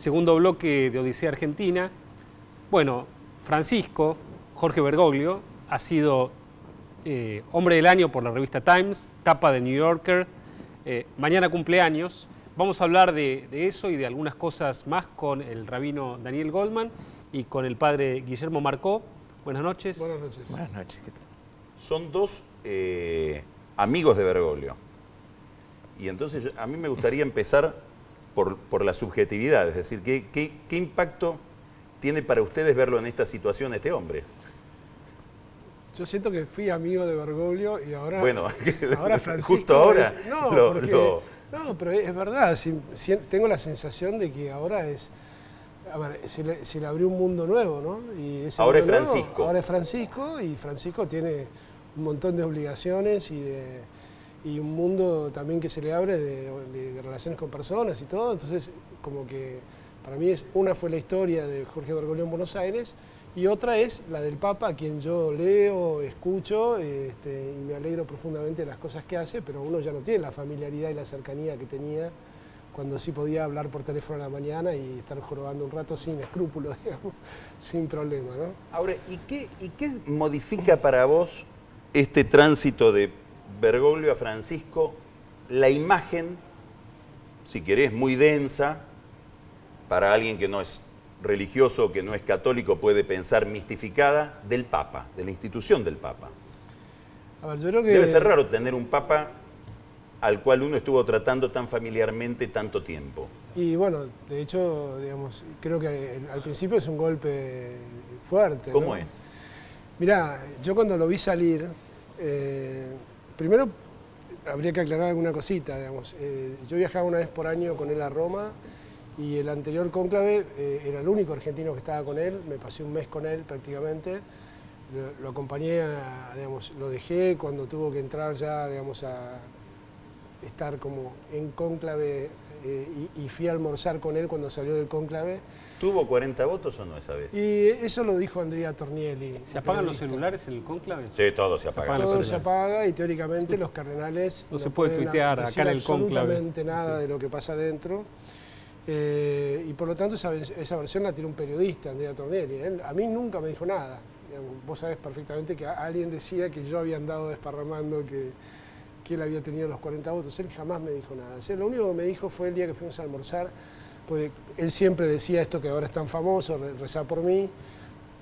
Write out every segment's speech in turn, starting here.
segundo bloque de Odisea Argentina. Bueno, Francisco, Jorge Bergoglio, ha sido hombre del año por la revista Times, tapa de New Yorker, mañana cumpleaños. Vamos a hablar de eso y de algunas cosas más con el rabino Daniel Goldman y con el padre Guillermo Marcó. Buenas noches. Buenas noches. Buenas noches. ¿Qué tal? Son dos amigos de Bergoglio. Y entonces a mí me gustaría empezar por la subjetividad, es decir, ¿qué impacto tiene para ustedes verlo en esta situación este hombre? Yo siento que fui amigo de Bergoglio y ahora, bueno, ahora Francisco justo ahora No, pero es verdad, tengo la sensación de que ahora es... A ver, se le abrió un mundo nuevo, ¿no? Y ahora es Francisco. Nuevo, ahora es Francisco, y Francisco tiene un montón de obligaciones y un mundo también que se le abre de relaciones con personas y todo. Entonces, como que para mí una fue la historia de Jorge Bergoglio en Buenos Aires y otra es la del Papa, a quien yo leo, escucho y me alegro profundamente de las cosas que hace, pero uno ya no tiene la familiaridad y la cercanía que tenía cuando sí podía hablar por teléfono a la mañana y estar jorobando un rato sin escrúpulos, digamos, sin problema, ¿no? Ahora, ¿y qué modifica para vos este tránsito de Bergoglio a Francisco, la imagen, si querés, muy densa, para alguien que no es religioso, que no es católico, puede pensar mistificada, del Papa, de la institución del Papa? A ver, yo creo que... Debe ser raro tener un Papa al cual uno estuvo tratando tan familiarmente tanto tiempo. Y bueno, de hecho, digamos, creo que al principio es un golpe fuerte, ¿no? ¿Cómo es? Mirá, yo cuando lo vi salir, primero habría que aclarar alguna cosita, digamos. Yo viajaba una vez por año con él a Roma y el anterior cónclave era el único argentino que estaba con él, me pasé un mes con él prácticamente. Lo acompañé, digamos, lo dejé cuando tuvo que entrar ya, digamos, a estar como en cónclave y fui a almorzar con él cuando salió del cónclave. ¿Tuvo 40 votos o no esa vez? Y eso lo dijo Andrea Tornielli. ¿Se apagan los celulares en el cónclave? Sí, todo se apaga. Todo se apaga y teóricamente los cardenales no se puede tuitear acá en el cónclave. Absolutamente nada de lo que pasa adentro. Y por lo tanto esa versión la tiene un periodista, Andrea Tornielli. A mí nunca me dijo nada. Vos sabés perfectamente que alguien decía que yo había andado desparramando, que él había tenido los 40 votos. Él jamás me dijo nada. O sea, lo único que me dijo fue el día que fuimos a almorzar, porque él siempre decía esto que ahora es tan famoso, rezar por mí.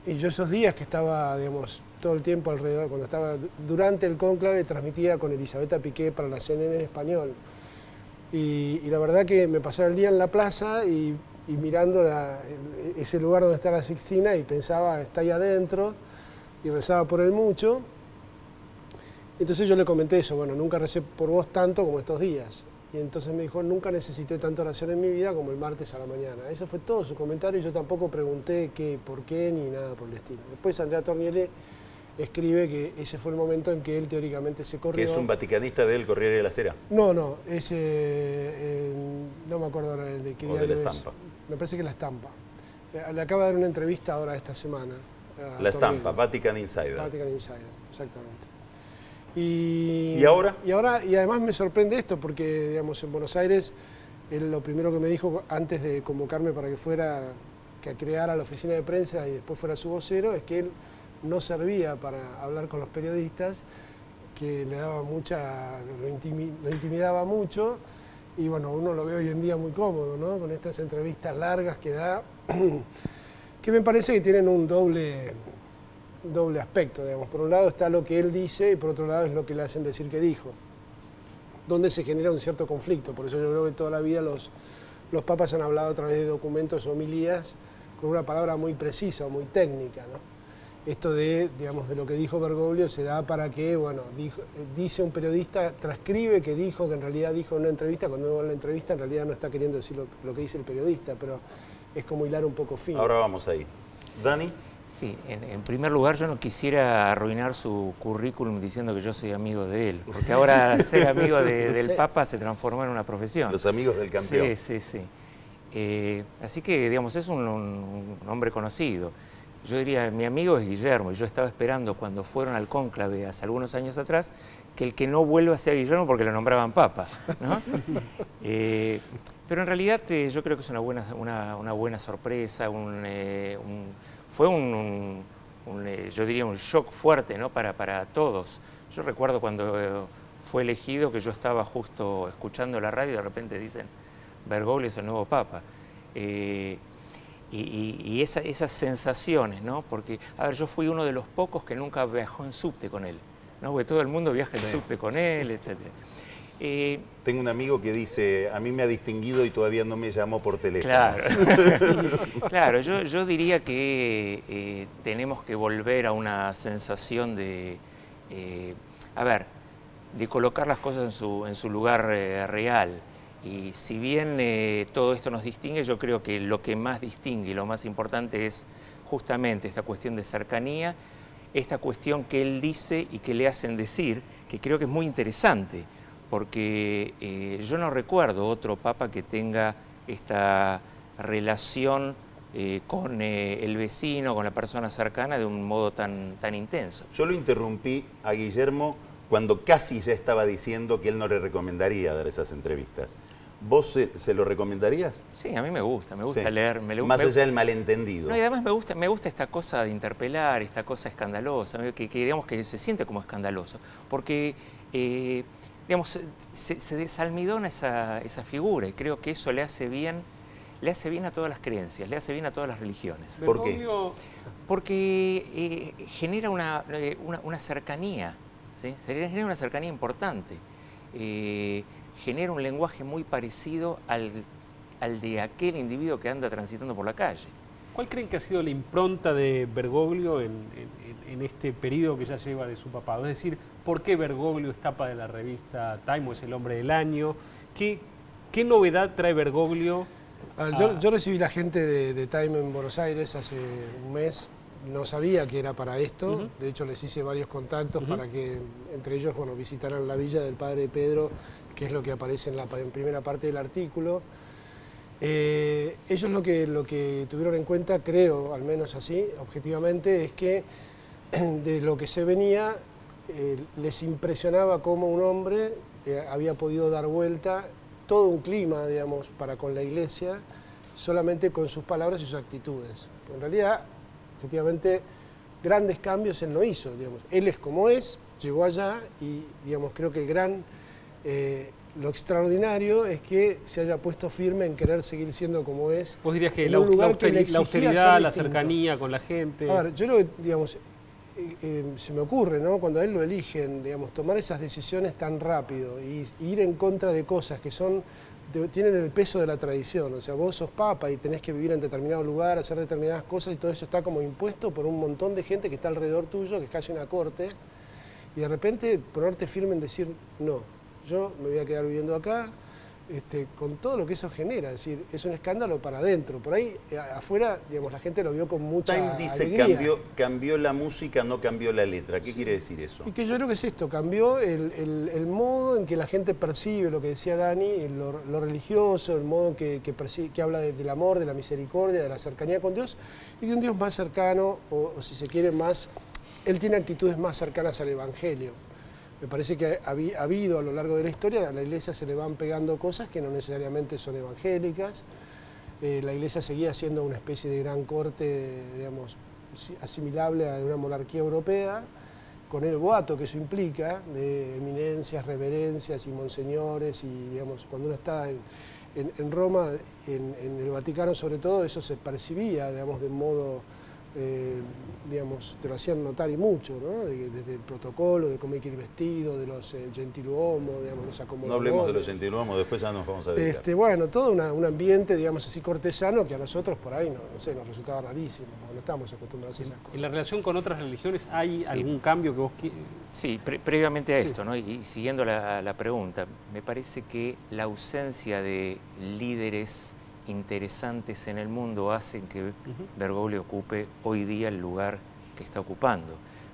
Y yo esos días que estaba, digamos, todo el tiempo alrededor, cuando estaba durante el cónclave, transmitía con Elisabetta Piqué para la CNN en español. Y la verdad que me pasaba el día en la plaza y mirando ese lugar donde está la Sixtina y pensaba, está ahí adentro, y rezaba por él mucho. Entonces yo le comenté eso, bueno, nunca recé por vos tanto como estos días. Y entonces me dijo, nunca necesité tanta oración en mi vida como el martes a la mañana. Ese fue todo su comentario y yo tampoco pregunté por qué ni nada por el estilo. Después Andrea Tornielli escribe que ese fue el momento en que él teóricamente se corrió. ¿Que es un vaticanista del Corriere de la Sera? No, no, no me acuerdo ahora de qué diario de La es. Estampa. Me parece que La Estampa. Le acaba de dar una entrevista ahora esta semana. La Estampa, Vatican Insider. Vatican Insider, exactamente. Y ahora? Y además me sorprende esto porque, digamos, en Buenos Aires, él lo primero que me dijo antes de convocarme para que creara la oficina de prensa y después fuera su vocero, es que él no servía para hablar con los periodistas, que le daba lo intimidaba mucho, y bueno, uno lo ve hoy en día muy cómodo, ¿no? Con estas entrevistas largas que da, que me parece que tienen un doble aspecto, digamos. Por un lado está lo que él dice y por otro lado es lo que le hacen decir que dijo, donde se genera un cierto conflicto. Por eso yo creo que toda la vida los papas han hablado a través de documentos o homilías con una palabra muy precisa o muy técnica, ¿no? Esto digamos, de lo que dijo Bergoglio se da para que, bueno, dice un periodista, transcribe que dijo, que en realidad dijo en una entrevista, cuando en la entrevista en realidad no está queriendo decir lo que dice el periodista, pero es como hilar un poco fino. Ahora vamos ahí. Dani. Sí, en primer lugar yo no quisiera arruinar su currículum diciendo que yo soy amigo de él, porque ahora ser amigo del Papa se transformó en una profesión. Los amigos del campeón. Sí. Así que, digamos, es un hombre conocido. Yo diría, mi amigo es Guillermo, y yo estaba esperando cuando fueron al cónclave hace algunos años atrás, que el que no vuelva sea Guillermo porque lo nombraban Papa, ¿no? Pero en realidad yo creo que es una buena sorpresa, fue yo diría un shock fuerte, ¿no? para todos. Yo recuerdo cuando fue elegido que yo estaba justo escuchando la radio y de repente dicen Bergoglio es el nuevo Papa. Y esas sensaciones, ¿no? Porque, a ver, yo fui uno de los pocos que nunca viajó en subte con él, ¿no? Porque todo el mundo viaja en subte con él, etc. Tengo un amigo que dice, a mí me ha distinguido y todavía no me llamó por teléfono. Claro, claro, yo diría que tenemos que volver a una sensación de, de colocar las cosas en su lugar real. Y si bien todo esto nos distingue, yo creo que lo que más distingue y lo más importante es justamente esta cuestión de cercanía, esta cuestión que él dice y que le hacen decir, que creo que es muy interesante, porque yo no recuerdo otro papa que tenga esta relación con el vecino, con la persona cercana, de un modo tan intenso. Yo lo interrumpí a Guillermo cuando casi ya estaba diciendo que él no le recomendaría dar esas entrevistas. ¿Vos se lo recomendarías? Sí, a mí me gusta sí. Leer. Más allá del malentendido. No, y además me gusta esta cosa de interpelar, esta cosa escandalosa, que digamos que se siente como escandaloso, porque digamos, se desalmidona esa figura y creo que eso le hace bien a todas las creencias, le hace bien a todas las religiones. ¿Por qué? Porque genera una cercanía, ¿sí? Genera una cercanía importante. Genera un lenguaje muy parecido al de aquel individuo que anda transitando por la calle. ¿Cuál creen que ha sido la impronta de Bergoglio en este periodo que ya lleva de su papado? Es decir, ¿por qué Bergoglio es tapa de la revista Time o es el hombre del año? ¿Qué novedad trae Bergoglio? Yo recibí la gente de Time en Buenos Aires hace un mes. No sabía que era para esto. De hecho, les hice varios contactos para que, entre ellos, bueno, visitaran la villa del padre Pedro, que es lo que aparece en primera parte del artículo. Ellos lo que tuvieron en cuenta, creo, al menos así, objetivamente, es que de lo que se venía, les impresionaba cómo un hombre había podido dar vuelta todo un clima, digamos, para con la Iglesia, solamente con sus palabras y sus actitudes. En realidad, efectivamente, grandes cambios él no hizo, digamos. Él es como es, llegó allá y, digamos, creo que lo extraordinario es que se haya puesto firme en querer seguir siendo como es. ¿Vos dirías que la austeridad, la cercanía con la gente? A ver, yo lo que, digamos, se me ocurre, ¿no? Cuando a él lo eligen, digamos, tomar esas decisiones tan rápido y ir en contra de cosas que tienen el peso de la tradición. O sea, vos sos papa y tenés que vivir en determinado lugar, hacer determinadas cosas y todo eso está como impuesto por un montón de gente que está alrededor tuyo, que es casi una corte, y de repente ponerte firme en decir, no, yo me voy a quedar viviendo acá, con todo lo que eso genera. Es decir, es un escándalo para adentro. Por ahí, afuera, digamos, la gente lo vio con mucha Time dice alegría. Cambió la música, no cambió la letra. ¿Qué quiere decir eso? Y que yo creo que es esto, cambió el modo en que la gente percibe lo que decía Dani, lo religioso, el modo en que habla del amor, de la misericordia, de la cercanía con Dios, y de un Dios más cercano, o si se quiere más, él tiene actitudes más cercanas al Evangelio. Me parece que ha habido a lo largo de la historia, a la Iglesia se le van pegando cosas que no necesariamente son evangélicas. La Iglesia seguía siendo una especie de gran corte, digamos, asimilable a una monarquía europea, con el boato que eso implica, de eminencias, reverencias y monseñores, y digamos, cuando uno está en Roma, en el Vaticano sobre todo, eso se percibía, digamos, de modo... digamos, te lo hacían notar y mucho, ¿no? Desde el protocolo, de cómo hay que ir vestido, de los gentiluomos, digamos, los acomodados. No hablemos de los gentiluomos, después ya nos vamos a dedicar. Bueno, todo un ambiente, digamos así, cortesano, que a nosotros por ahí, no sé, nos resultaba rarísimo, no estamos acostumbrados a esas cosas. ¿En la relación con otras religiones hay algún cambio que vos quieras? Sí, previamente a esto, ¿no? Y siguiendo la pregunta, me parece que la ausencia de líderes interesantes en el mundo hacen que Bergoglio ocupe hoy día el lugar que está ocupando.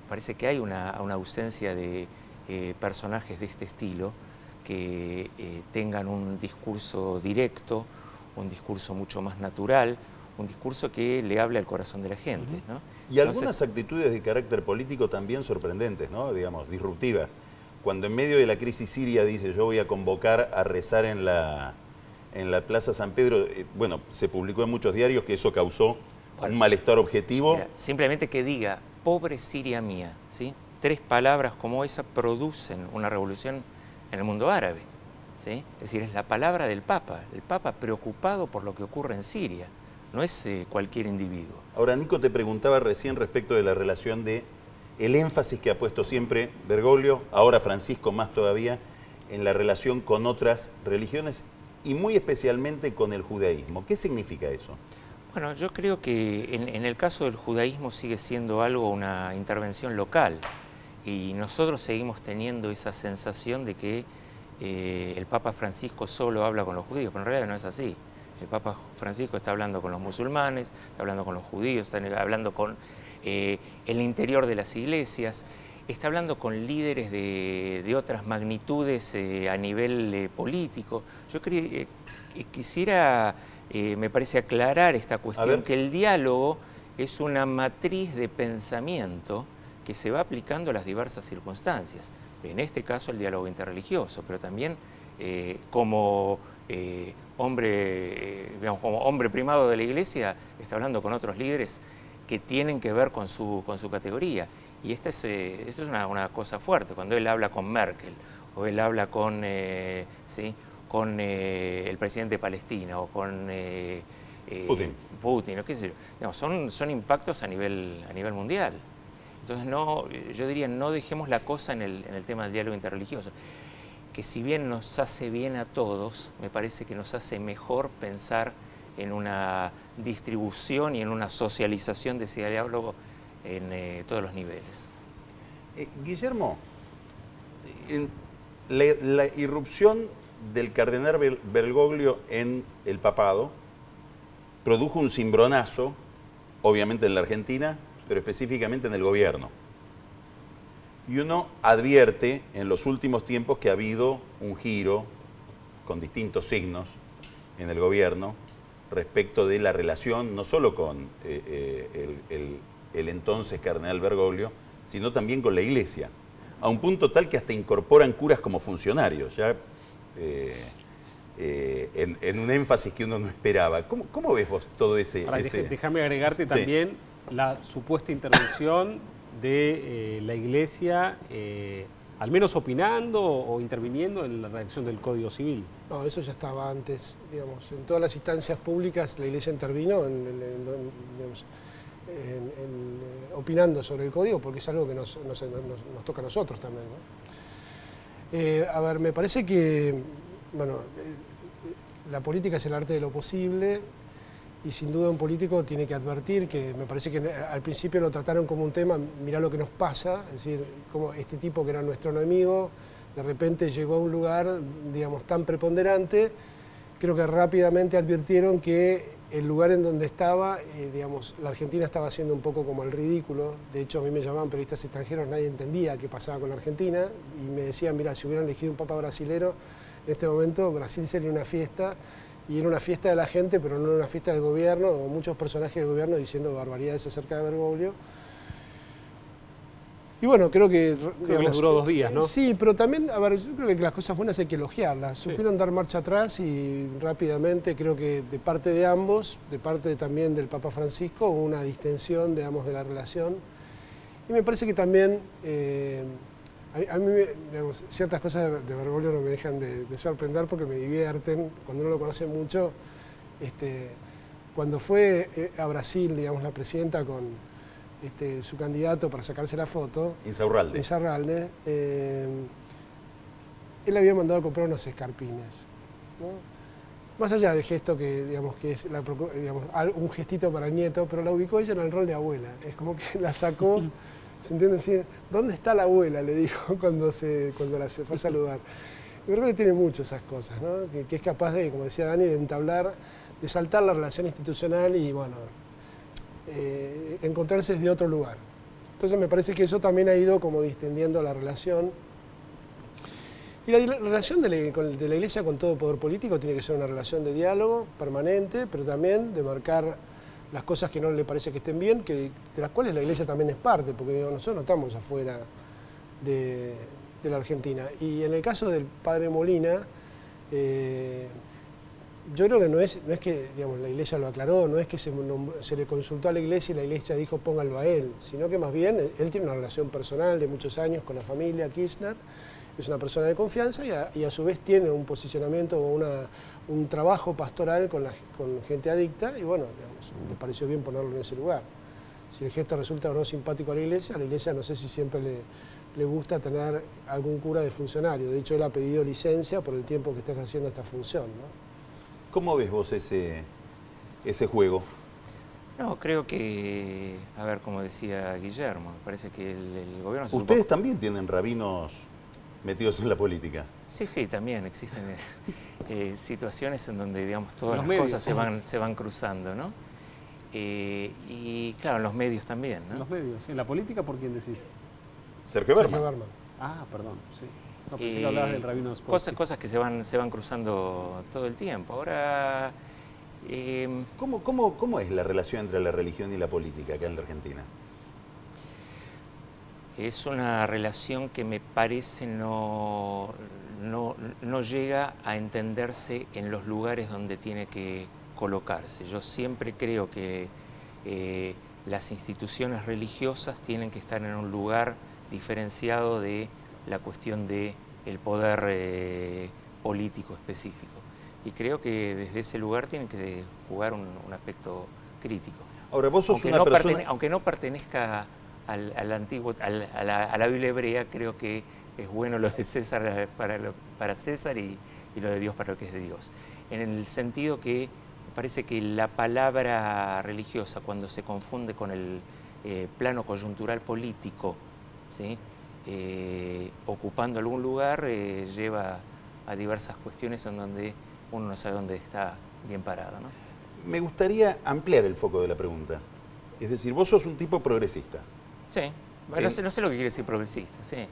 Parece que hay una ausencia de personajes de este estilo que tengan un discurso directo, un discurso mucho más natural, un discurso que le hable al corazón de la gente, ¿no? Y algunas actitudes de carácter político también sorprendentes, ¿no? Digamos, disruptivas. Cuando en medio de la crisis siria dice yo voy a convocar a rezar en la en la Plaza San Pedro, bueno, se publicó en muchos diarios que eso causó un malestar objetivo. Mira, simplemente que diga, pobre Siria mía, ¿sí? 3 palabras como esa producen una revolución en el mundo árabe, ¿sí? Es decir, es la palabra del Papa, el Papa preocupado por lo que ocurre en Siria, no es cualquier individuo. Ahora, Nico te preguntaba recién respecto de la relación de el énfasis que ha puesto siempre Bergoglio, ahora Francisco más todavía, en la relación con otras religiones y muy especialmente con el judaísmo. ¿Qué significa eso? Bueno, yo creo que en el caso del judaísmo sigue siendo algo, una intervención local, y nosotros seguimos teniendo esa sensación de que el Papa Francisco solo habla con los judíos, pero en realidad no es así. El Papa Francisco está hablando con los musulmanes, está hablando con los judíos, está hablando con el interior de las iglesias, está hablando con líderes de otras magnitudes a nivel político. Yo quisiera, me parece, aclarar esta cuestión, que el diálogo es una matriz de pensamiento que se va aplicando a las diversas circunstancias. En este caso el diálogo interreligioso, pero también como hombre primado de la Iglesia, está hablando con otros líderes que tienen que ver con su categoría. Y esto es una cosa fuerte, cuando él habla con Merkel, o él habla con el presidente de Palestina, o con Putin, o qué sé yo. Digamos, son impactos a nivel mundial. Entonces, yo diría, no dejemos la cosa en el tema del diálogo interreligioso, que si bien nos hace bien a todos, me parece que nos hace mejor pensar en una distribución y en una socialización de ese diálogo en todos los niveles. Guillermo, la irrupción del cardenal Bergoglio en el papado produjo un cimbronazo, obviamente en la Argentina, pero específicamente en el gobierno. Y uno advierte en los últimos tiempos que ha habido un giro con distintos signos en el gobierno respecto de la relación no solo con el entonces cardenal Bergoglio, sino también con la Iglesia, a un punto tal que hasta incorporan curas como funcionarios, ya en un énfasis que uno no esperaba. ¿Cómo ves vos todo ese...? Déjame agregarte también la supuesta intervención de la Iglesia, al menos opinando o interviniendo en la redacción del Código Civil. No, eso ya estaba antes, digamos. En todas las instancias públicas la Iglesia intervino opinando sobre el Código, porque es algo que nos toca a nosotros también, ¿no? A ver, me parece que, bueno, la política es el arte de lo posible, y sin duda un político tiene que advertir que, me parece que al principio lo trataron como un tema, mirá lo que nos pasa, es decir, como este tipo que era nuestro enemigo, de repente llegó a un lugar, digamos, tan preponderante. Creo que rápidamente advirtieron que el lugar en donde estaba, digamos, la Argentina estaba haciendo un poco como el ridículo. De hecho, a mí me llamaban periodistas extranjeros, nadie entendía qué pasaba con la Argentina, y me decían, mira, si hubieran elegido un papa brasilero, en este momento Brasil sería una fiesta, y era una fiesta de la gente, pero no una fiesta del gobierno, o muchos personajes del gobierno diciendo barbaridades acerca de Bergoglio. Y bueno, creo que les duró 2 días, ¿no? Sí, pero también, a ver, yo creo que las cosas buenas hay que elogiarlas. Sí. Supieron dar marcha atrás y rápidamente, creo que de parte de ambos, de parte también del Papa Francisco, hubo una distensión, digamos, de la relación. Y me parece que también, a mí, digamos, ciertas cosas de Bergoglio no me dejan de sorprender porque me divierten, cuando uno lo conoce mucho. Cuando fue a Brasil, digamos, la presidenta con su candidato para sacarse la foto, Insaurralde, él había mandado a comprar unos escarpines, ¿no? Más allá del gesto que, digamos, que es un gestito para el nieto, pero la ubicó ella en el rol de abuela. Es como que la sacó, ¿se entiende? Decir, ¿dónde está la abuela?, le dijo cuando la se fue a saludar. Y creo que tiene mucho esas cosas, ¿no? Que es capaz de, como decía Dani, de entablar, de saltar la relación institucional y, bueno, encontrarse desde otro lugar. Entonces me parece que eso también ha ido como distendiendo la relación. Y la relación de la Iglesia con todo poder político tiene que ser una relación de diálogo permanente, pero también de marcar las cosas que no le parece que estén bien, de las cuales la Iglesia también es parte, porque digo, nosotros no estamos afuera de la Argentina. Y en el caso del padre Molina, Yo creo que no es que digamos, la Iglesia lo aclaró, no es que se le consultó a la Iglesia y la Iglesia dijo pónganlo a él, sino que más bien él tiene una relación personal de muchos años con la familia Kirchner, es una persona de confianza y a su vez tiene un posicionamiento o un trabajo pastoral con gente adicta y bueno, digamos, le pareció bien ponerlo en ese lugar. Si el gesto resulta o no simpático a la Iglesia no sé si siempre le gusta tener algún cura de funcionario. De hecho, él ha pedido licencia por el tiempo que está ejerciendo esta función, ¿no? ¿Cómo ves vos ese juego? No, creo que, a ver, como decía Guillermo, me parece que el gobierno... ¿Ustedes también tienen rabinos metidos en la política? Sí, también existen situaciones en donde, digamos, todas las cosas se van cruzando, ¿no? Y claro, en los medios también, ¿no? En los medios. ¿En la política por quién decís? Sergio Berman. Ah, perdón, sí. No, pensé que hablabas del rabino Spotsky. Cosas que se van cruzando todo el tiempo. Ahora... ¿Cómo es la relación entre la religión y la política acá en la Argentina? Es una relación que me parece no llega a entenderse en los lugares donde tiene que colocarse. Yo siempre creo que las instituciones religiosas tienen que estar en un lugar diferenciado de la cuestión del poder político específico. Y creo que desde ese lugar tienen que jugar un aspecto crítico. Ahora, vos sos aunque no pertenezca al antiguo, a la Biblia hebrea, creo que es bueno lo de César para César y lo de Dios para lo que es de Dios. En el sentido que me parece que la palabra religiosa, cuando se confunde con el plano coyuntural político, ¿sí? Ocupando algún lugar, lleva a diversas cuestiones en donde uno no sabe dónde está bien parado, ¿no? Me gustaría ampliar el foco de la pregunta. Es decir, vos sos un tipo progresista. Sí, no sé lo que quiere decir progresista, sí.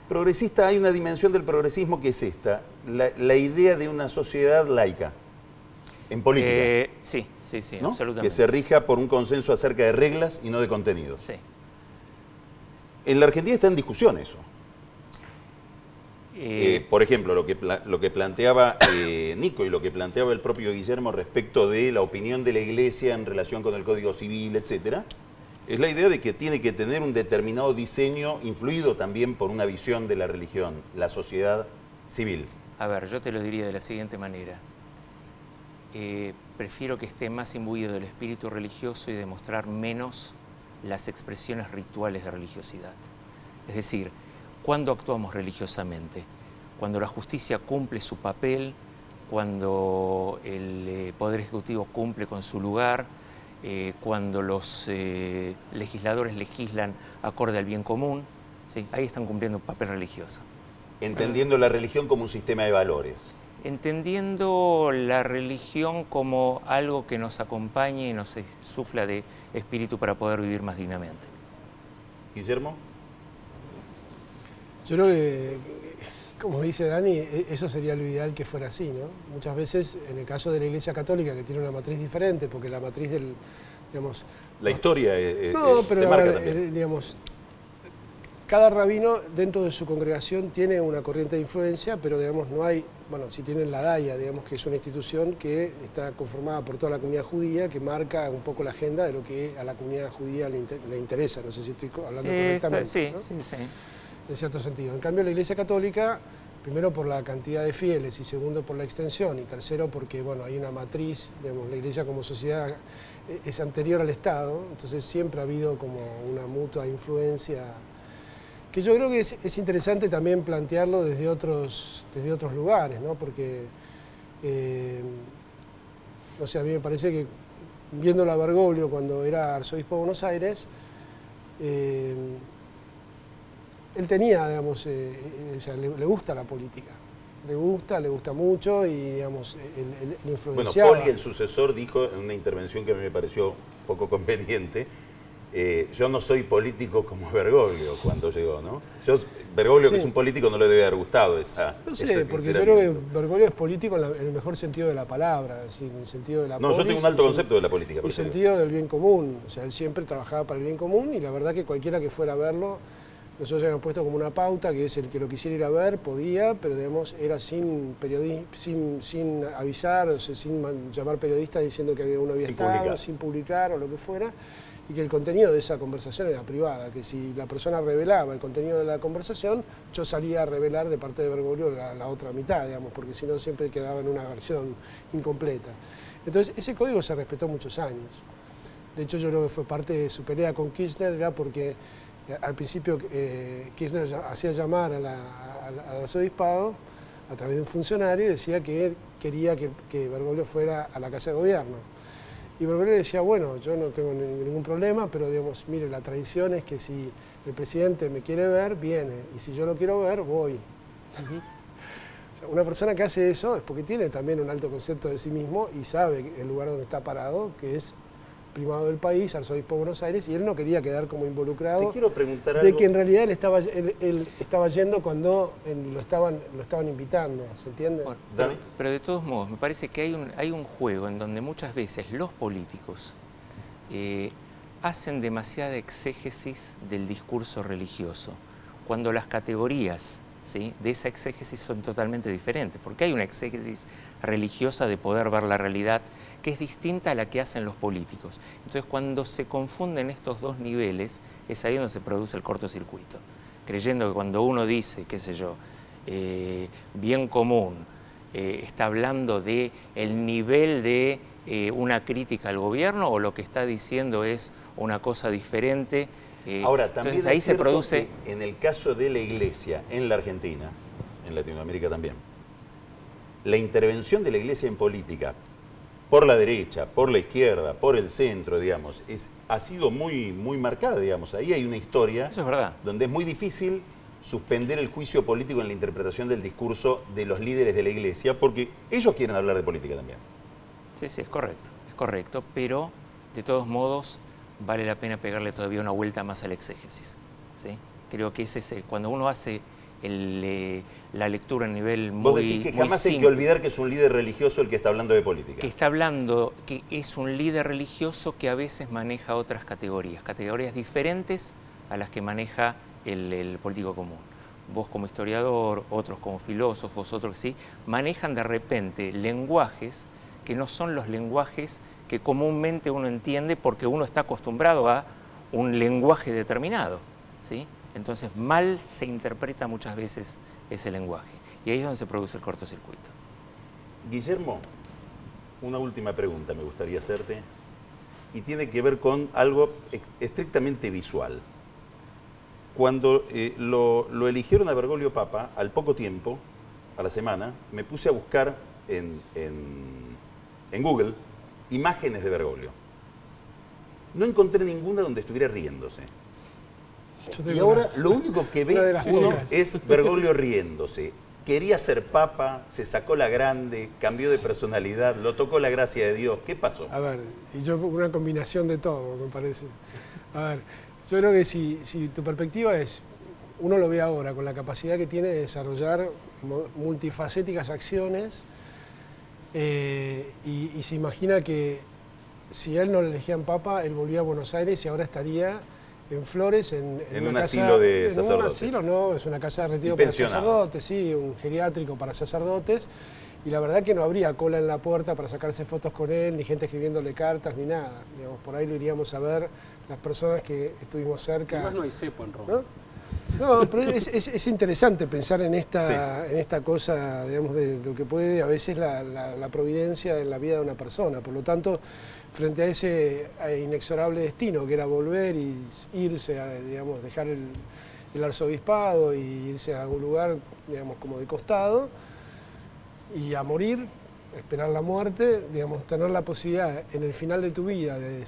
Progresista, hay una dimensión del progresismo que es esta, la idea de una sociedad laica, en política. Sí, ¿no? absolutamente. Que se rija por un consenso acerca de reglas y no de contenidos. Sí. En la Argentina está en discusión eso. Por ejemplo, lo que planteaba Nico y lo que planteaba el propio Guillermo respecto de la opinión de la Iglesia en relación con el Código Civil, etcétera, es la idea de que tiene que tener un determinado diseño influido también por una visión de la religión, la sociedad civil. A ver, yo te lo diría de la siguiente manera. Prefiero que esté más imbuido del espíritu religioso y demostrar menos las expresiones rituales de religiosidad. Es decir, ¿cuándo actuamos religiosamente? Cuando la justicia cumple su papel, cuando el Poder Ejecutivo cumple con su lugar, cuando los legisladores legislan acorde al bien común, ¿sí? Ahí están cumpliendo un papel religioso. Entendiendo la religión como un sistema de valores. Entendiendo la religión como algo que nos acompañe y nos sufla de espíritu para poder vivir más dignamente. Guillermo. Yo creo que, como dice Dani, eso sería lo ideal que fuera así, ¿no? Muchas veces, en el caso de la Iglesia Católica, que tiene una matriz diferente, porque la matriz del, digamos... La historia pero te marca también. Digamos, cada rabino dentro de su congregación tiene una corriente de influencia, pero digamos no hay, bueno, si tienen la DAIA, digamos que es una institución que está conformada por toda la comunidad judía, que marca un poco la agenda de lo que a la comunidad judía le interesa, no sé si estoy hablando correctamente. Sí, ¿no? sí. En cierto sentido. En cambio, la Iglesia Católica, primero por la cantidad de fieles y segundo por la extensión y tercero porque, bueno, hay una matriz, digamos, la Iglesia como sociedad es anterior al Estado, entonces siempre ha habido como una mutua influencia que yo creo que es interesante también plantearlo desde otros lugares, ¿no? Porque, no sé, a mí me parece que viéndolo a Bergoglio cuando era arzobispo de Buenos Aires, él tenía, digamos, o sea, le gusta la política, le gusta mucho y, digamos, él influenciaba. Bueno, Poli, el sucesor, dijo en una intervención que a mí me pareció poco conveniente, yo no soy político como Bergoglio cuando llegó, ¿no? Bergoglio, que es un político, no le debe haber gustado esa. No sé, porque yo creo que Bergoglio es político en el mejor sentido de la palabra, así, en el sentido de la No, yo tengo un alto concepto de la política. En el sentido del bien común, o sea, él siempre trabajaba para el bien común y la verdad que cualquiera que fuera a verlo nosotros habíamos puesto como una pauta que es el que lo quisiera ir a ver, podía, pero digamos, era sin avisar, o sea, sin llamar periodistas diciendo que uno había estado, sin publicar o lo que fuera, y que el contenido de esa conversación era privada, que si la persona revelaba el contenido de la conversación, yo salía a revelar de parte de Bergoglio la otra mitad, digamos, porque si no siempre quedaba en una versión incompleta. Entonces, ese código se respetó muchos años. De hecho, yo creo que fue parte de su pelea con Kirchner, era porque al principio Kirchner hacía llamar al arzobispado a través de un funcionario y decía que él quería que Bergoglio fuera a la Casa de Gobierno. Y Bergoglio decía, bueno, yo no tengo ningún problema, pero digamos, mire, la tradición es que si el presidente me quiere ver, viene, y si yo lo quiero ver, voy. O sea, una persona que hace eso es porque tiene también un alto concepto de sí mismo y sabe el lugar donde está parado, que es primado del país, arzobispo de Buenos Aires, y él no quería quedar como involucrado. Te quiero preguntar de algo. que en realidad él estaba yendo cuando lo estaban invitando, ¿se entiende? Bueno, pero de todos modos, me parece que hay un juego en donde muchas veces los políticos hacen demasiada exégesis del discurso religioso, cuando las categorías, ¿sí?, de esa exégesis son totalmente diferentes, porque hay una exégesis religiosa de poder ver la realidad que es distinta a la que hacen los políticos. Entonces, cuando se confunden estos dos niveles, es ahí donde se produce el cortocircuito, creyendo que cuando uno dice, qué sé yo, bien común, está hablando de el nivel de una crítica al gobierno, o lo que está diciendo es una cosa diferente. Ahora, también entonces, ahí se produce... en el caso de la Iglesia en la Argentina, en Latinoamérica también, la intervención de la Iglesia en política, por la derecha, por la izquierda, por el centro, digamos, ha sido muy marcada, digamos. Ahí hay una historia. Eso es verdad. Donde es muy difícil suspender el juicio político en la interpretación del discurso de los líderes de la Iglesia, porque ellos quieren hablar de política también. Sí, es correcto, pero de todos modos vale la pena pegarle todavía una vuelta más al exégesis, ¿sí? Creo que ese es cuando uno hace la lectura a nivel muy Vos decís que jamás hay que olvidar que es un líder religioso el que está hablando de política. Que está hablando, que es un líder religioso que a veces maneja otras categorías diferentes a las que maneja el político común. Vos como historiador, otros como filósofos, otros sí, manejan de repente lenguajes que no son los lenguajes que comúnmente uno entiende porque uno está acostumbrado a un lenguaje determinado, ¿sí? Entonces mal se interpreta muchas veces ese lenguaje y ahí es donde se produce el cortocircuito. Guillermo, una última pregunta me gustaría hacerte y tiene que ver con algo estrictamente visual. Cuando lo eligieron a Bergoglio Papa, al poco tiempo, a la semana, me puse a buscar en Google imágenes de Bergoglio. No encontré ninguna donde estuviera riéndose. Y ahora lo único que ve uno es Bergoglio riéndose. Quería ser papa, se sacó la grande, cambió de personalidad, lo tocó la gracia de Dios. ¿Qué pasó? A ver, y yo una combinación de todo, me parece. A ver, yo creo que si tu perspectiva es, uno lo ve ahora, con la capacidad que tiene de desarrollar multifacéticas acciones, y se imagina que si él no le elegían papa, él volvía a Buenos Aires y ahora estaría en Flores, en un casa, asilo de sacerdotes. En un asilo, no, es una casa de retiro para sacerdotes, sí, un geriátrico para sacerdotes, y la verdad que no habría cola en la puerta para sacarse fotos con él, ni gente escribiéndole cartas, ni nada. Digamos, por ahí lo iríamos a ver las personas que estuvimos cerca. Además no hay cepo en Roma. No, pero es interesante pensar en esta cosa, digamos, de lo que puede a veces la providencia en la vida de una persona. Por lo tanto, frente a ese inexorable destino, que era volver y irse, digamos, dejar el arzobispado y irse a algún lugar, digamos, como de costado, y a morir, esperar la muerte, digamos, tener la posibilidad en el final de tu vida de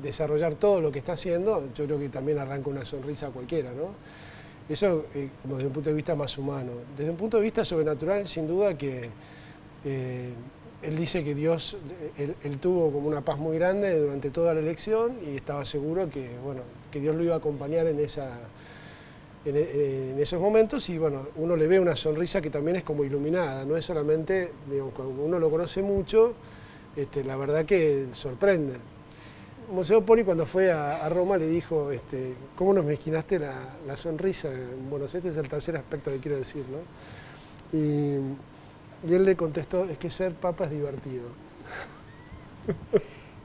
desarrollar todo lo que está haciendo, yo creo que también arranca una sonrisa a cualquiera, ¿no? Eso como desde un punto de vista más humano. Desde un punto de vista sobrenatural, sin duda que él dice que Dios, él tuvo como una paz muy grande durante toda la elección y estaba seguro que, bueno, que Dios lo iba a acompañar en esos momentos, y bueno, uno le ve una sonrisa que también es como iluminada, no es solamente, digamos, cuando uno lo conoce mucho, la verdad que sorprende. Monseñor Poli cuando fue a Roma le dijo, ¿cómo nos mezquinaste la sonrisa en Buenos Aires? Este es el tercer aspecto que quiero decir, ¿no? Y él le contestó, es que ser papa es divertido.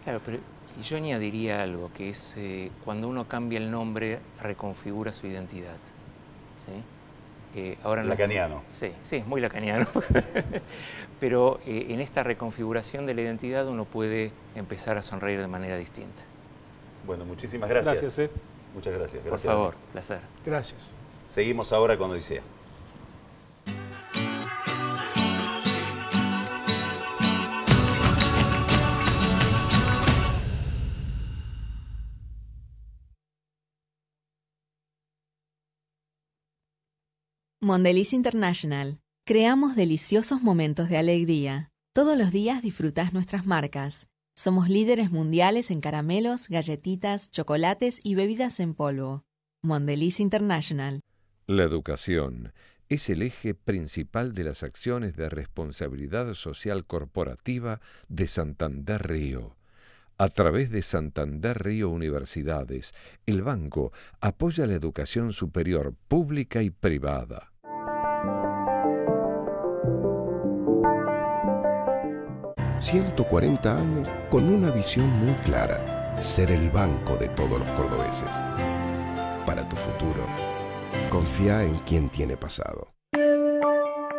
Claro, pero yo añadiría algo, que es cuando uno cambia el nombre, reconfigura su identidad. ¿Sí? Ahora Lacaniano. Sí, es muy lacaniano. Pero en esta reconfiguración de la identidad uno puede empezar a sonreír de manera distinta. Bueno, muchísimas gracias. Gracias. Muchas gracias. Por favor, placer. Gracias. Seguimos ahora con Odisea. Mondelez International. Creamos deliciosos momentos de alegría. Todos los días disfrutás nuestras marcas. Somos líderes mundiales en caramelos, galletitas, chocolates y bebidas en polvo. Mondelez International. La educación es el eje principal de las acciones de responsabilidad social corporativa de Santander Río. A través de Santander Río Universidades, el banco apoya la educación superior pública y privada. ...140 años con una visión muy clara... ...ser el banco de todos los cordobeses. Para tu futuro, confía en quien tiene pasado.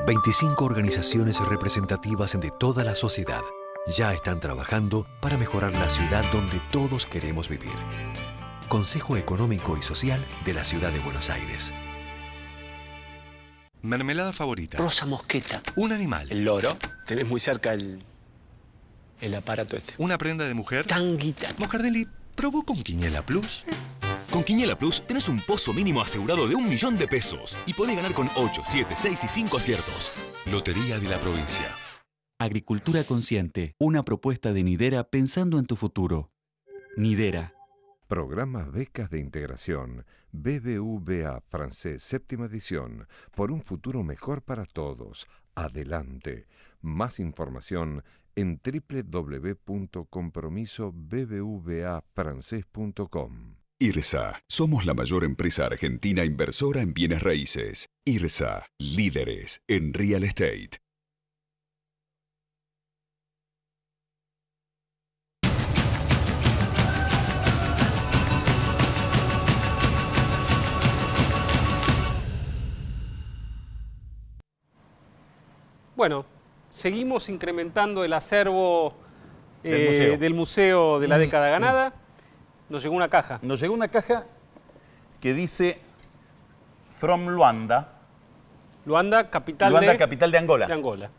25 organizaciones representativas de toda la sociedad... ...ya están trabajando para mejorar la ciudad donde todos queremos vivir. Consejo Económico y Social de la Ciudad de Buenos Aires. Mermelada favorita. Rosa mosqueta. Un animal. El loro. Tenés muy cerca el aparato este. Una prenda de mujer. Tanguita. Moscardelli, ¿probó con Quiniela Plus? Con Quiniela Plus tenés un pozo mínimo asegurado de 1 millón de pesos y podés ganar con 8, 7, 6 y 5 aciertos. Lotería de la Provincia. Agricultura Consciente, una propuesta de Nidera pensando en tu futuro. Nidera. Programas Becas de Integración, BBVA Francés, 7ª edición, por un futuro mejor para todos. Adelante. Más información en www.compromisobbvafrancés.com. IRSA. Somos la mayor empresa argentina inversora en bienes raíces. IRSA. Líderes en real estate. Bueno, seguimos incrementando el acervo del museo de la década ganada. Nos llegó una caja. Nos llegó una caja que dice From Luanda. Luanda, capital de Angola. De Angola.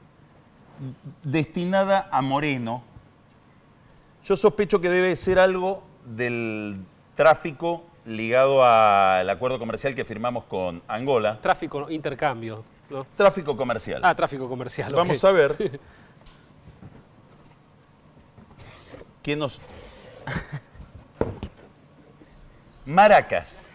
Destinada a Moreno. Yo sospecho que debe ser algo del tráfico ligado al acuerdo comercial que firmamos con Angola. Tráfico, intercambio, ¿no? Tráfico comercial. Ah, tráfico comercial. Vamos a ver qué nos... Maracas.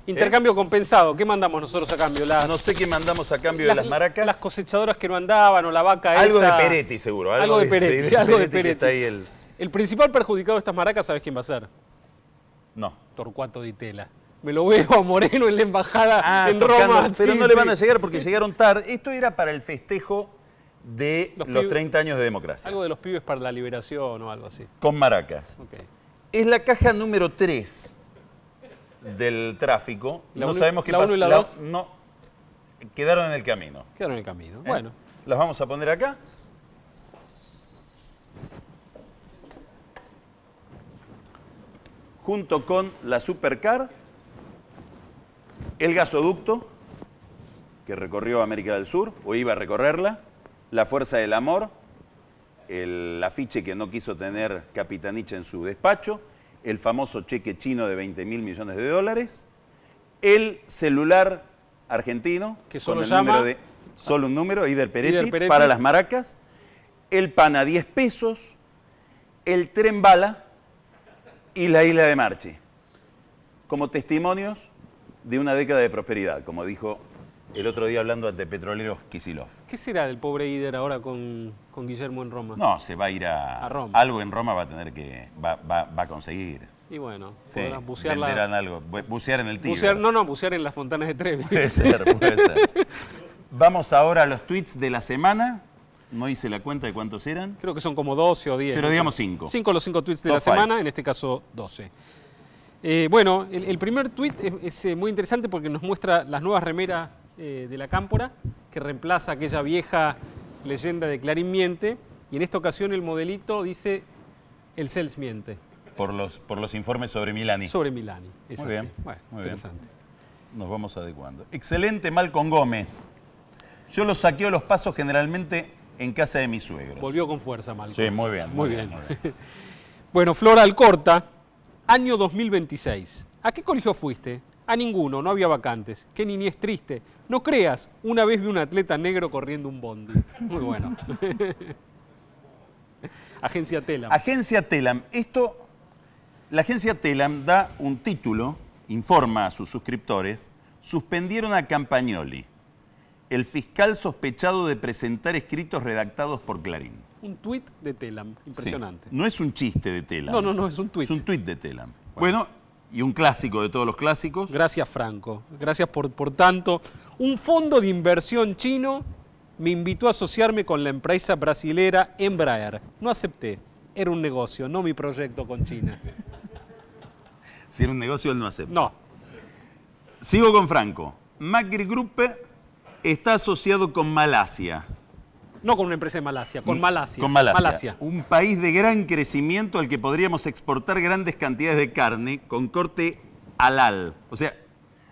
Intercambio compensado. ¿Qué mandamos nosotros a cambio? No sé qué mandamos a cambio de las maracas. Las cosechadoras que no andaban o la vaca algo esa. Algo de Peretti, seguro. Algo de Peretti. Algo de Peretti. Está ahí el principal perjudicado de estas maracas, ¿sabes quién va a ser? No. Torcuato Di Tella. Me lo veo a Moreno en la embajada en Roma. Pero sí, no le van a llegar porque llegaron tarde. Esto era para el festejo de los 30 años de democracia. Algo de los pibes para la liberación o algo así. Con maracas. Okay. Es la caja número 3 del tráfico. No sabemos qué pasa. ¿La 1 y la 2? No, quedaron en el camino. Quedaron en el camino, bueno. Las vamos a poner acá. Junto con la Supercar, el gasoducto que recorrió América del Sur, o iba a recorrerla, la Fuerza del Amor, el afiche que no quiso tener Capitanich en su despacho, el famoso cheque chino de 20.000 millones de dólares, el celular argentino, que solo con el llama número de, solo un número, Ider Peretti, para las maracas, el pan a 10 pesos, el tren bala y la isla de Marchi, como testimonios de una década de prosperidad, como dijo el otro día hablando ante Petroleros Kicillof. ¿Qué será del pobre Ider ahora con Guillermo en Roma? No, se va a ir a Roma. Algo en Roma va a tener que, va a conseguir. Y bueno, sí, podrás bucear venderán algo. Bucear en el Tíber. Bucear en las fontanas de Trevi. Puede ser. Vamos ahora a los tweets de la semana. No hice la cuenta de cuántos eran. Creo que son como 12 o 10. Pero digamos 5. 5 los 5 tweets de la semana, en este caso 12. Bueno, el primer tweet es muy interesante porque nos muestra las nuevas remeras de la Cámpora, que reemplaza aquella vieja leyenda de Clarín miente, y en esta ocasión el modelito dice el Cels miente. Por los informes sobre Milani. Sobre Milani, es muy así. Bien, bueno, muy interesante. Bien. Nos vamos adecuando. Excelente Malcom Gómez. Yo los saqueo los pasos generalmente en casa de mis suegros. Volvió con fuerza, Malcom. Sí, muy bien. Muy bien. Bueno, Flora Alcorta, año 2026. ¿A qué colegio fuiste? A ninguno, no había vacantes. Qué niñez triste. No creas, una vez vi un atleta negro corriendo un bondi. Muy bueno. Agencia Telam. Agencia Telam. La agencia Telam da un título, informa a sus suscriptores, suspendieron a Campagnoli, el fiscal sospechado de presentar escritos redactados por Clarín. Un tuit de Telam, impresionante. Sí. No es un chiste de Telam. No, es un tuit. Es un tuit de Telam. Bueno, y un clásico de todos los clásicos. Gracias, Franco. Gracias por tanto. Un fondo de inversión chino me invitó a asociarme con la empresa brasilera Embraer. No acepté. Era un negocio, no mi proyecto con China. Si era un negocio, él no acepta. No. Sigo con Franco. Macri Group está asociado con Malasia. No con una empresa de Malasia, con Malasia. Con Malasia. Un país de gran crecimiento al que podríamos exportar grandes cantidades de carne con corte halal. O sea,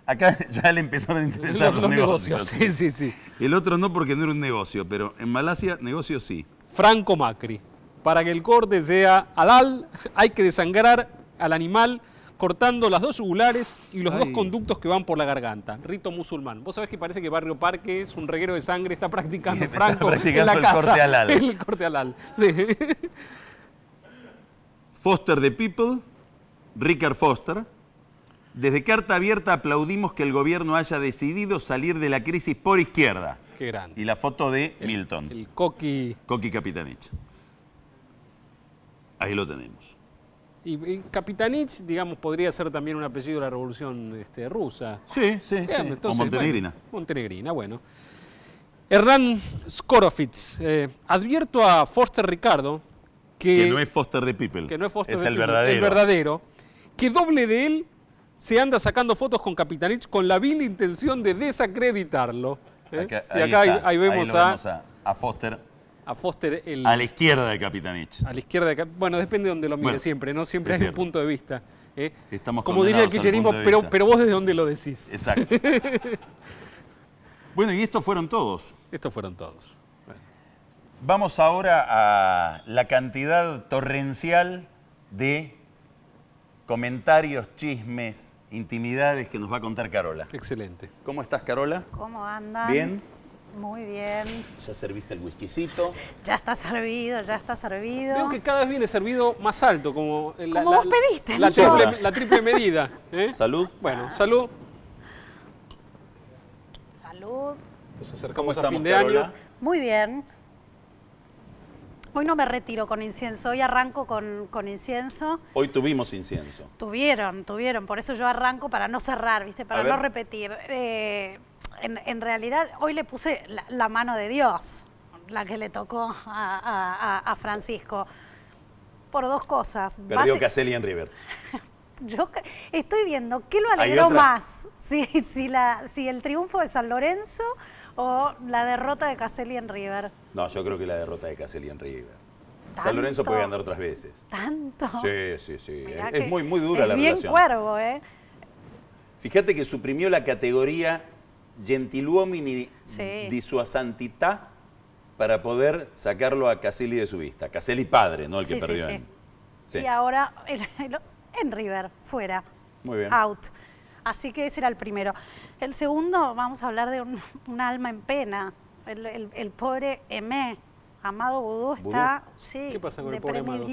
acá ya le empezaron a interesar los negocios. Sí. El otro no, porque no era un negocio, pero en Malasia, negocios sí. Franco Macri. Para que el corte sea halal, hay que desangrar al animal cortando las dos yugulares y los dos conductos que van por la garganta. Rito musulmán. Vos sabés que parece que Barrio Parque es un reguero de sangre, está practicando Franco en la casa. Corte halal. El corte halal. Sí. Foster the People, Richard Foster. Desde Carta Abierta aplaudimos que el gobierno haya decidido salir de la crisis por izquierda. Qué grande. Y la foto de Milton. El Coqui. Coqui Capitanich. Ahí lo tenemos. Y Capitanich, digamos, podría ser también un apellido de la Revolución Rusa. Sí. Entonces, o montenegrina. Bueno, montenegrina, bueno. Hernán Skorovitz. Advierto a Foster Ricardo que no es Foster the People. Que no es Foster es the el People, verdadero. El verdadero. Que doble de él se anda sacando fotos con Capitanich con la vil intención de desacreditarlo. Ahí vemos a Foster. A Foster a la izquierda de Capitanich. A la izquierda de bueno, depende de donde lo mire siempre, ¿no? Siempre hay un punto de vista. Estamos como diría el kirchnerismo, pero vos desde dónde lo decís. Exacto. Bueno, y estos fueron todos. Estos fueron todos. Bueno. Vamos ahora a la cantidad torrencial de comentarios, chismes, intimidades que nos va a contar Carola. Excelente. ¿Cómo estás, Carola? ¿Cómo andan? ¿Bien? Muy bien. ¿Ya serviste el whiskycito? Ya está servido, ya está servido. Veo que cada vez viene servido más alto, como vos pediste. La triple medida. Salud. Bueno, salud. Salud. Nos acercamos a fin de año. Muy bien. Hoy no me retiro con incienso, hoy arranco con incienso. Hoy tuvimos incienso. Tuvieron, por eso yo arranco para no cerrar, ¿viste? Para no repetir. En realidad, hoy le puse la mano de Dios, la que le tocó a Francisco, por dos cosas. Perdió Caselli en River. Yo estoy viendo qué lo alegró más, si el triunfo de San Lorenzo o la derrota de Caselli en River. No, yo creo que la derrota de Caselli en River. San Lorenzo puede ganar otras veces. ¿Tanto? Sí. Es muy dura la relación. Es bien cuervo, ¿eh? Fíjate que suprimió la categoría Gentiluomini di sua santità para poder sacarlo a Caselli de su vista. Caselli padre, no el que perdió. Sí. Y ahora en River, fuera. Muy bien. Out. Así que ese era el primero. El segundo, vamos a hablar de un alma en pena. El pobre Emé, Amado Vudú, está ¿Qué pasa con el pobre Amado?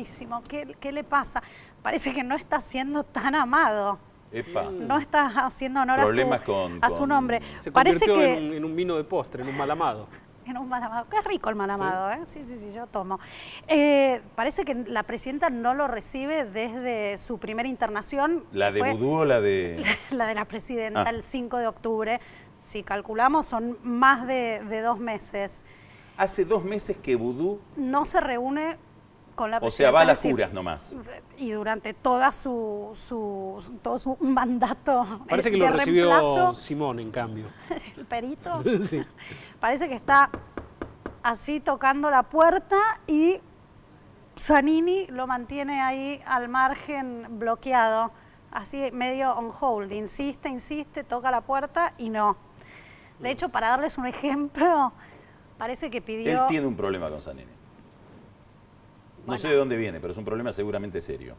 ¿Qué le pasa? Parece que no está siendo tan amado. Epa. No está haciendo honor Problemas a su nombre. Se Parece convirtió que en un vino de postre, en un mal amado. en un mal amado. Qué rico el mal amado, ¿eh? Sí, yo tomo. Parece que la presidenta no lo recibe desde su primera internación. ¿La de vudú o la de...? La de la presidenta, el 5 de octubre. Si calculamos, son más de 2 meses. Hace 2 meses que vudú... No se reúne con la presidenta. O sea, va a las juras nomás. Y durante todo su mandato Parece que lo recibió Simón, en cambio. El perito. Sí. Parece que está así tocando la puerta y Zanini lo mantiene ahí al margen, bloqueado, así medio on hold. Insiste, toca la puerta y no. De hecho, para darles un ejemplo, parece que pidió... Él tiene un problema con Zanini. No sé de dónde viene, pero es un problema seguramente serio.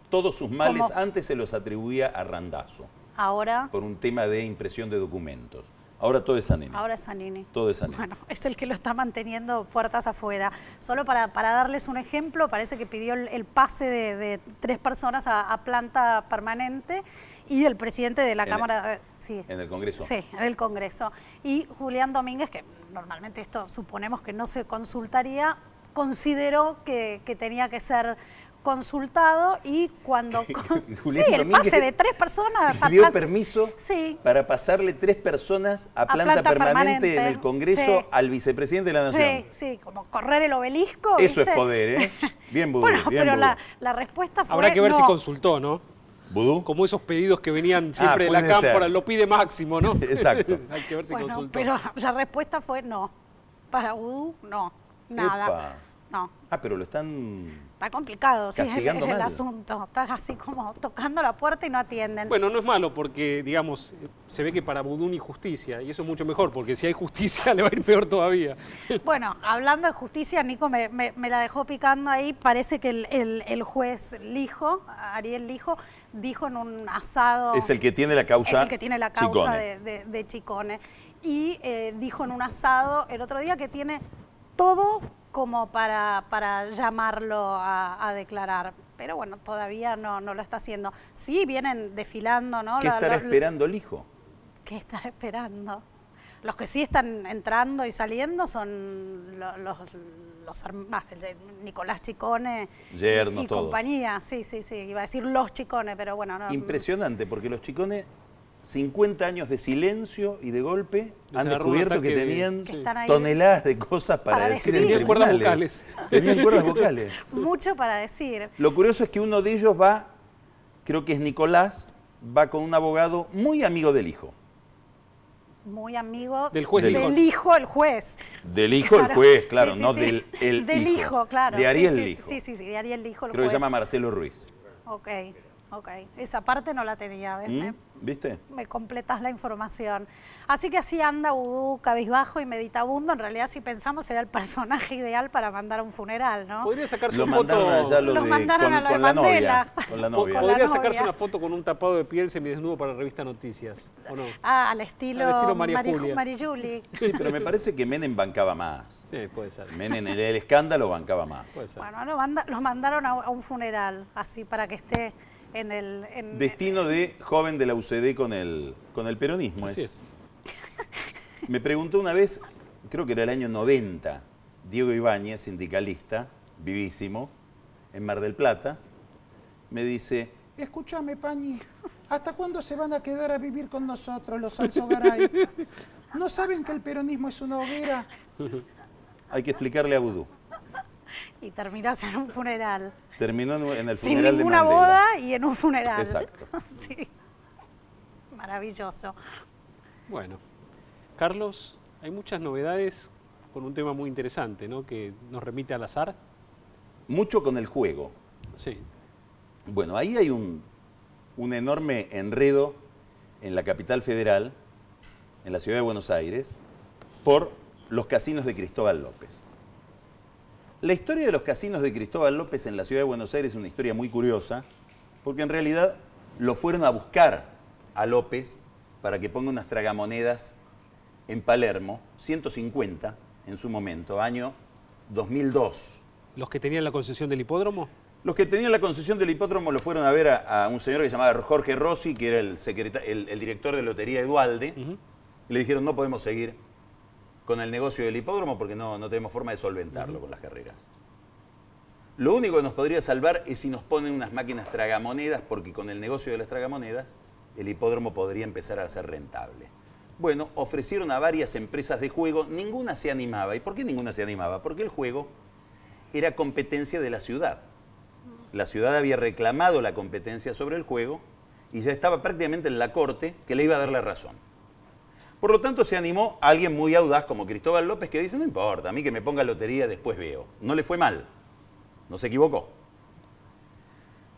Todos sus males antes se los atribuía a Randazzo. Ahora... Por un tema de impresión de documentos. Ahora todo es Zanini. Ahora es Zanini. Todo es Zanini. Bueno, es el que lo está manteniendo puertas afuera. Solo para darles un ejemplo, parece que pidió el pase de 3 personas a planta permanente y el presidente de la Cámara... sí. ¿En el Congreso? Sí, en el Congreso. Y Julián Domínguez, que normalmente esto suponemos que no se consultaría, consideró que tenía que ser consultado y cuando... sí, el pase de 3 personas... Dio permiso sí. para pasarle 3 personas a planta permanente en el Congreso sí. al vicepresidente de la Nación. Sí, como correr el obelisco. Eso ¿viste? es poder, ¿eh? Bien vudú, bueno, bien pero vudú. La respuesta fue Habrá que ver no. si consultó, ¿no? ¿Vudú? Como esos pedidos que venían siempre de la cámpora, lo pide Máximo, ¿no? Exacto. Hay que ver si consultó. Pero la respuesta fue no. Para vudú, no. Nada. Epa. No. Pero lo están... Está complicado, sí, es el mal. asunto. Estás así como tocando la puerta y no atienden. Bueno, no es malo porque, digamos, se ve que para vudú ni justicia, y eso es mucho mejor, porque si hay justicia le va a ir peor todavía. Bueno, hablando de justicia, Nico me la dejó picando ahí. Parece que el juez Lijo, Ariel Lijo, dijo en un asado... Es el que tiene la causa Es el que tiene la causa Chicone. de Chicone. Y dijo en un asado el otro día que tiene todo como para llamarlo a declarar. Pero bueno, todavía no lo está haciendo. Sí, vienen desfilando, ¿no? ¿Qué estará esperando el hijo? ¿Qué estará esperando? Los que sí están entrando y saliendo son los hermanos, Nicolás Chicone Yerno, y todos. compañía. Sí, iba a decir los Chicone, pero bueno. No. Impresionante, porque los Chicone, 50 años de silencio y de golpe, han descubierto que tenían toneladas de cosas para decir en Tenían cuerdas vocales. Tenían cuerdas vocales. Mucho para decir. Lo curioso es que uno de ellos va, creo que es Nicolás, va con un abogado muy amigo del hijo. Muy amigo del juez. Del hijo, el juez. Del hijo, el juez, claro, sí, no sí. del hijo, claro. De Ariel Lijo. Sí, de Ariel Lijo, el Creo juez. que se llama Marcelo Ruiz. Ok. Esa parte no la tenía, ¿ves? ¿Viste? Me completas la información. Así que así anda vudú, cabizbajo y meditabundo. En realidad, si pensamos, sería el personaje ideal para mandar a un funeral, ¿no? Podría sacarse lo una foto... allá Los mandaron a lo de con la Mandela. novia. Con la novia. Podría sacarse una foto con un tapado de piel semidesnudo para la revista Noticias, ¿o no? Al estilo María Julia. Julie. Sí, pero me parece que Menem bancaba más. Sí, puede ser. Menem en el escándalo bancaba más. Puede ser. Bueno, los mandaron a un funeral, así para que esté en el... Destino de joven de la UCD con el peronismo. Así es. Me preguntó una vez, creo que era el año 90, Diego Ibáñez, sindicalista, vivísimo, en Mar del Plata, me dice, escúchame, Pañi, ¿hasta cuándo se van a quedar a vivir con nosotros los Alzogaray? ¿No saben que el peronismo es una hoguera? Hay que explicarle a vudú. Y terminás en un funeral. Terminó en el funeral sin de ninguna Mandela. boda y en un funeral. Exacto. Sí. Maravilloso. Bueno, Carlos, hay muchas novedades con un tema muy interesante, ¿no? Que nos remite al azar. Mucho con el juego. Sí. Bueno, ahí hay un enorme enredo en la capital federal, en la ciudad de Buenos Aires, por los casinos de Cristóbal López. La historia de los casinos de Cristóbal López en la ciudad de Buenos Aires es una historia muy curiosa, porque en realidad lo fueron a buscar a López para que ponga unas tragamonedas en Palermo, 150 en su momento, año 2002. ¿Los que tenían la concesión del hipódromo? Los que tenían la concesión del hipódromo lo fueron a ver a un señor que se llamaba Jorge Rossi, que era el director de Lotería Edualde, y le dijeron, no podemos seguir con el negocio del hipódromo porque no tenemos forma de solventarlo con las carreras. Lo único que nos podría salvar es si nos ponen unas máquinas tragamonedas, porque con el negocio de las tragamonedas el hipódromo podría empezar a ser rentable. Bueno, ofrecieron a varias empresas de juego, ninguna se animaba. ¿Y por qué ninguna se animaba? Porque el juego era competencia de la ciudad. La ciudad había reclamado la competencia sobre el juego y ya estaba prácticamente en la corte que le iba a dar la razón. Por lo tanto, se animó a alguien muy audaz como Cristóbal López, que dice, no importa, a mí que me ponga lotería después veo. No le fue mal, no se equivocó.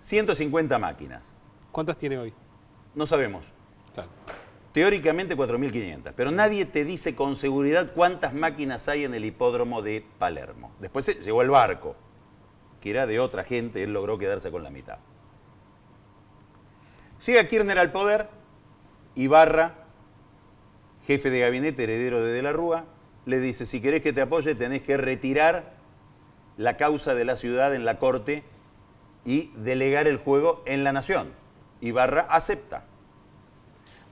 150 máquinas. ¿Cuántas tiene hoy? No sabemos. Claro. Teóricamente 4.500, pero nadie te dice con seguridad cuántas máquinas hay en el hipódromo de Palermo. Después llegó el barco, que era de otra gente, él logró quedarse con la mitad. Llega Kirchner al poder, Ibarra, jefe de gabinete, heredero de la Rúa, le dice, si querés que te apoye tenés que retirar la causa de la ciudad en la corte y delegar el juego en la nación. Ibarra acepta.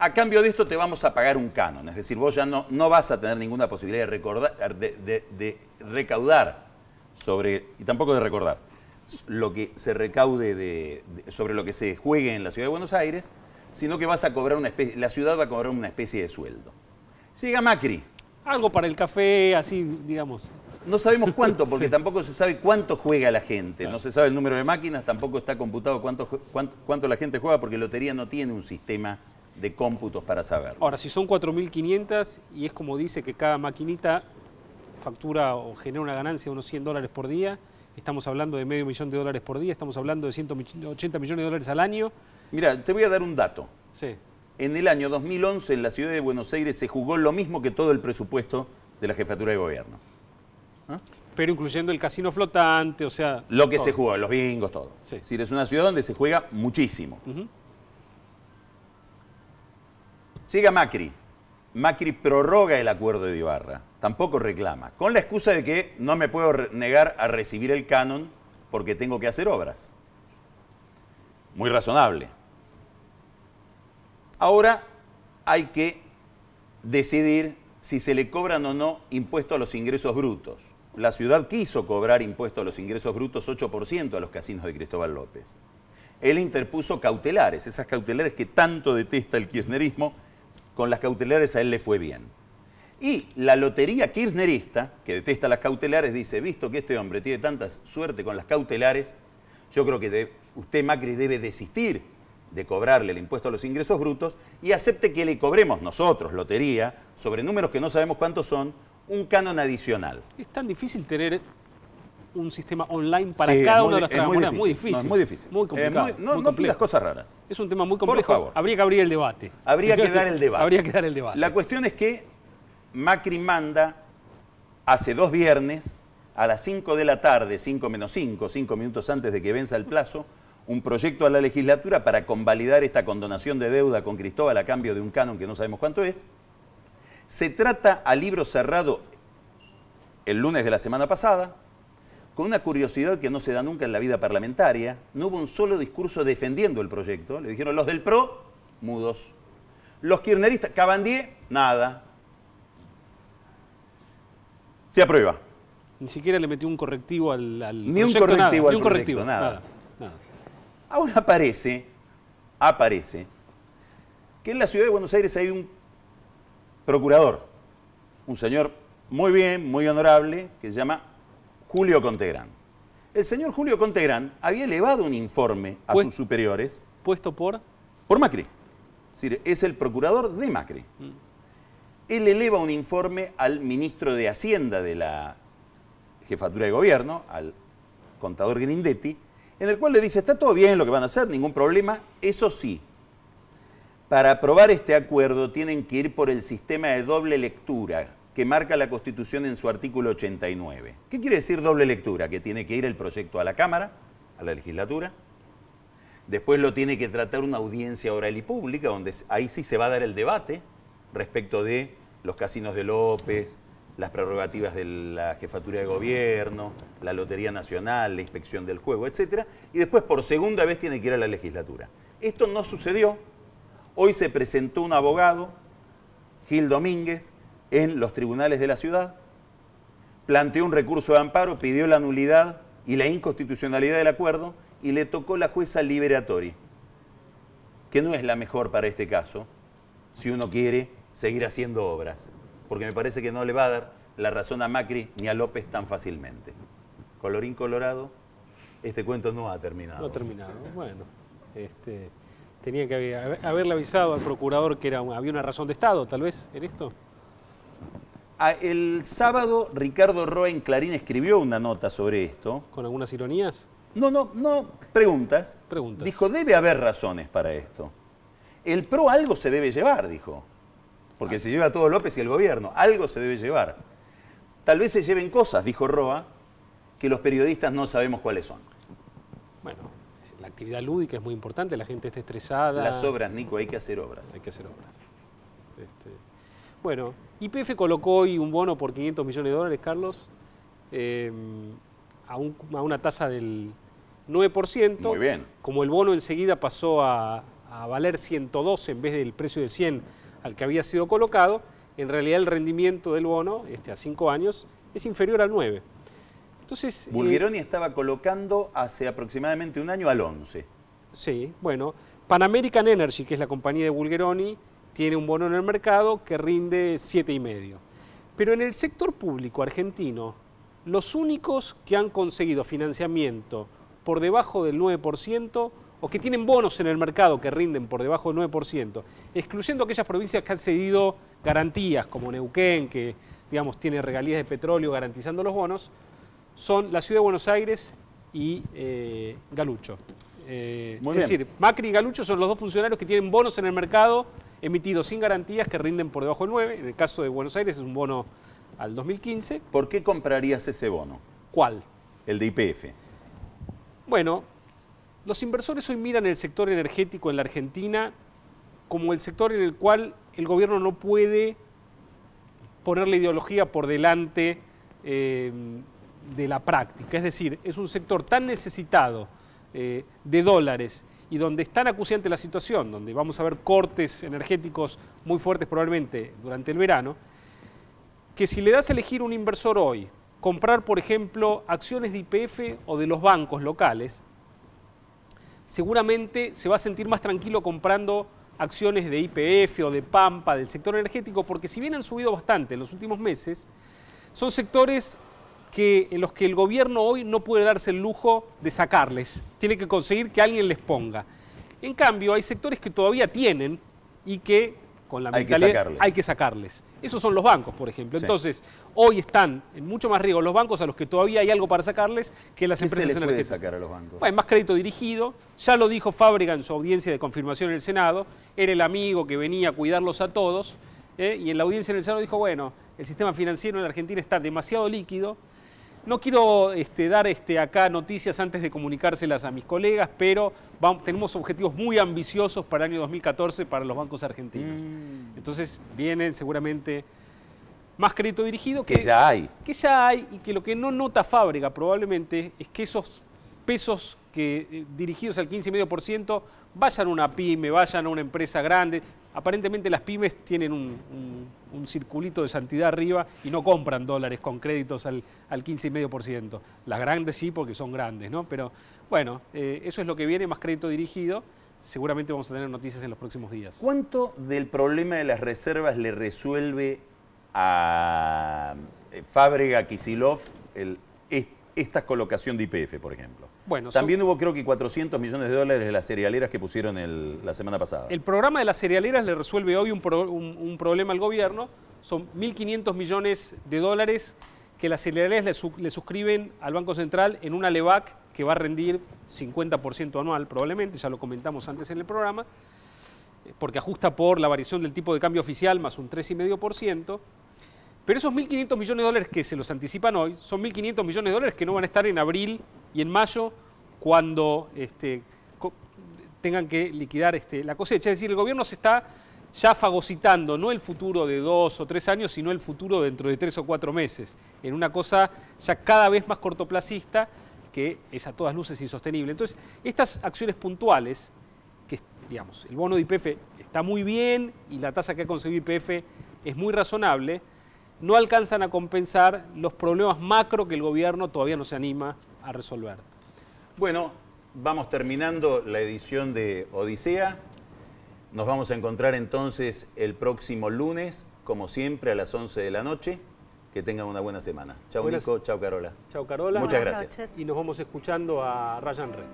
A cambio de esto te vamos a pagar un canon, es decir, vos ya no vas a tener ninguna posibilidad de recaudar sobre, y tampoco de recordar, lo que se recaude sobre lo que se juegue en la ciudad de Buenos Aires, sino que vas a cobrar una especie, la ciudad va a cobrar una especie de sueldo. Llega Macri. Algo para el café, así, digamos. No sabemos cuánto, porque tampoco se sabe cuánto juega la gente. Claro. No se sabe el número de máquinas, tampoco está computado cuánto la gente juega, porque Lotería no tiene un sistema de cómputos para saberlo. Ahora, si son 4.500 y es como dice que cada maquinita factura o genera una ganancia de unos $100 por día, estamos hablando de $500.000 por día, estamos hablando de 180 millones de dólares al año. Mira, te voy a dar un dato. Sí. En el año 2011 en la ciudad de Buenos Aires se jugó lo mismo que todo el presupuesto de la jefatura de gobierno. ¿Ah? Pero incluyendo el casino flotante, o sea... Lo que todo se jugó, los bingos, todo. Sí. Es decir, es una ciudad donde se juega muchísimo. Llega Macri. Macri prorroga el acuerdo de Ibarra. Tampoco reclama. Con la excusa de que no me puedo negar a recibir el canon porque tengo que hacer obras. Muy razonable. Ahora hay que decidir si se le cobran o no impuestos a los ingresos brutos. La ciudad quiso cobrar impuestos a los ingresos brutos 8% a los casinos de Cristóbal López. Él interpuso cautelares, esas cautelares que tanto detesta el kirchnerismo, con las cautelares a él le fue bien. Y la lotería kirchnerista, que detesta las cautelares, dice, visto que este hombre tiene tanta suerte con las cautelares, yo creo que usted, Macri, debe desistir de cobrarle el impuesto a los ingresos brutos y acepte que le cobremos nosotros, lotería, sobre números que no sabemos cuántos son, un canon adicional. Es tan difícil tener un sistema online para cada una de las tragamonedas. Muy difícil. No, es muy difícil. Muy complicado. No pidas cosas raras. Es un tema muy complejo. Por favor. Habría que abrir el debate. Habría que dar el debate. Habría que dar el debate. La cuestión es que Macri manda hace 2 viernes a las 5 de la tarde, 5 menos 5, 5 minutos antes de que venza el plazo, un proyecto a la legislatura para convalidar esta condonación de deuda con Cristóbal a cambio de un canon que no sabemos cuánto es. Se trata a libro cerrado el lunes de la semana pasada, con una curiosidad que no se da nunca en la vida parlamentaria. No hubo un solo discurso defendiendo el proyecto. Le dijeron los del PRO, mudos. Los kirchneristas, Cabandier, nada. Se aprueba. Ni siquiera le metió un correctivo al ni proyecto, un correctivo nada, al ni un proyecto, nada. Ahora aparece que en la ciudad de Buenos Aires hay un procurador, un señor muy bien, muy honorable, que se llama Julio Contegrán. El señor Julio Contegrán había elevado un informe a sus superiores. ¿Puesto por? Por Macri. Es decir, es el procurador de Macri. Él eleva un informe al ministro de Hacienda de la jefatura de gobierno, al contador Grindetti, en el cual le dice, está todo bien lo que van a hacer, ningún problema. Eso sí, para aprobar este acuerdo tienen que ir por el sistema de doble lectura que marca la Constitución en su artículo 89. ¿Qué quiere decir doble lectura? Que tiene que ir el proyecto a la Cámara, a la legislatura, después lo tiene que tratar una audiencia oral y pública, donde ahí sí se va a dar el debate respecto de los casinos de López, las prerrogativas de la jefatura de gobierno, la Lotería Nacional, la inspección del juego, etc. Y después por segunda vez tiene que ir a la legislatura. Esto no sucedió. Hoy se presentó un abogado, Gil Domínguez, en los tribunales de la ciudad, planteó un recurso de amparo, pidió la nulidad y la inconstitucionalidad del acuerdo y le tocó la jueza Liberatori, que no es la mejor para este caso, si uno quiere seguir haciendo obras, porque me parece que no le va a dar la razón a Macri ni a López tan fácilmente. Colorín colorado, este cuento no ha terminado. No ha terminado, bueno. Tenía que haberle avisado al procurador que había una razón de Estado, tal vez, en esto. El sábado Ricardo Roa en Clarín escribió una nota sobre esto. ¿Con algunas ironías? No, preguntas. Dijo, debe haber razones para esto. El PRO algo se debe llevar, dijo. Porque se lleva todo López y el gobierno. Algo se debe llevar. Tal vez se lleven cosas, dijo Roa, que los periodistas no sabemos cuáles son. Bueno, la actividad lúdica es muy importante, la gente está estresada. Las obras, Nico, hay que hacer obras. Hay que hacer obras. Bueno, YPF colocó hoy un bono por 500 millones de dólares, Carlos, a una tasa del 9%. Muy bien. Como el bono enseguida pasó a valer 112 en vez del precio de 100 al que había sido colocado, en realidad el rendimiento del bono a 5 años es inferior al 9. Entonces, Bulgeroni estaba colocando hace aproximadamente un año al 11. Sí, bueno, Pan American Energy, que es la compañía de Bulgeroni, tiene un bono en el mercado que rinde 7,5. Pero en el sector público argentino, los únicos que han conseguido financiamiento por debajo del 9%, o que tienen bonos en el mercado que rinden por debajo del 9%, excluyendo aquellas provincias que han cedido garantías, como Neuquén, que digamos tiene regalías de petróleo garantizando los bonos, son la Ciudad de Buenos Aires y Galucho. Es decir, Macri y Galucho son los dos funcionarios que tienen bonos en el mercado emitidos sin garantías que rinden por debajo del 9. En el caso de Buenos Aires es un bono al 2015. ¿Por qué comprarías ese bono? ¿Cuál? El de YPF. Bueno, los inversores hoy miran el sector energético en la Argentina como el sector en el cual el gobierno no puede poner la ideología por delante de la práctica. Es decir, es un sector tan necesitado de dólares y donde es tan acuciante la situación, donde vamos a ver cortes energéticos muy fuertes probablemente durante el verano, que si le das a elegir un inversor hoy, comprar por ejemplo acciones de YPF o de los bancos locales, seguramente se va a sentir más tranquilo comprando acciones de YPF o de Pampa, del sector energético, porque si bien han subido bastante en los últimos meses, son sectores en los que el gobierno hoy no puede darse el lujo de sacarles, tiene que conseguir que alguien les ponga. En cambio, hay sectores que todavía tienen y que con la mentalidad hay que sacarles. Esos son los bancos, por ejemplo. Sí. Entonces, hoy están en mucho más riesgo los bancos a los que todavía hay algo para sacarles que las empresas energéticas. ¿Qué se les puede sacar a los bancos? Bueno, más crédito dirigido. Ya lo dijo Fábrega en su audiencia de confirmación en el Senado. Era el amigo que venía a cuidarlos a todos. Y en la audiencia en el Senado dijo, bueno, el sistema financiero en la Argentina está demasiado líquido. No quiero dar acá noticias antes de comunicárselas a mis colegas, pero tenemos objetivos muy ambiciosos para el año 2014 para los bancos argentinos. Entonces vienen seguramente más crédito dirigido que ya hay. Que ya hay y que lo que no nota Fábrega probablemente es que esos pesos dirigidos al 15,5% vayan a una pyme, vayan a una empresa grande. Aparentemente las pymes tienen un circulito de santidad arriba y no compran dólares con créditos al 15,5%. Las grandes sí, porque son grandes, ¿no? Pero bueno, eso es lo que viene, más crédito dirigido. Seguramente vamos a tener noticias en los próximos días. ¿Cuánto del problema de las reservas le resuelve a Fábrega, Kicillof, esta colocación de YPF, por ejemplo? Bueno, también hubo creo que 400 millones de dólares de las cerealeras que pusieron la semana pasada. El programa de las cerealeras le resuelve hoy un problema al gobierno. Son 1.500 millones de dólares que las cerealeras le suscriben al Banco Central en una LEVAC que va a rendir 50% anual probablemente, ya lo comentamos antes en el programa, porque ajusta por la variación del tipo de cambio oficial más un 3,5%. Pero esos 1.500 millones de dólares que se los anticipan hoy son 1.500 millones de dólares que no van a estar en abril y en mayo cuando tengan que liquidar la cosecha. Es decir, el gobierno se está ya fagocitando no el futuro de 2 o 3 años, sino el futuro dentro de 3 o 4 meses, en una cosa ya cada vez más cortoplacista, que es a todas luces insostenible. Entonces, estas acciones puntuales, que digamos, el bono de YPF está muy bien y la tasa que ha conseguido YPF es muy razonable, no alcanzan a compensar los problemas macro que el gobierno todavía no se anima a resolver. Bueno, vamos terminando la edición de Odisea. Nos vamos a encontrar entonces el próximo lunes, como siempre, a las 11 de la noche. Que tengan una buena semana. Chao Nico, chao Carola. Chao Carola. Muchas gracias. Noches. Y nos vamos escuchando a Ryan Red.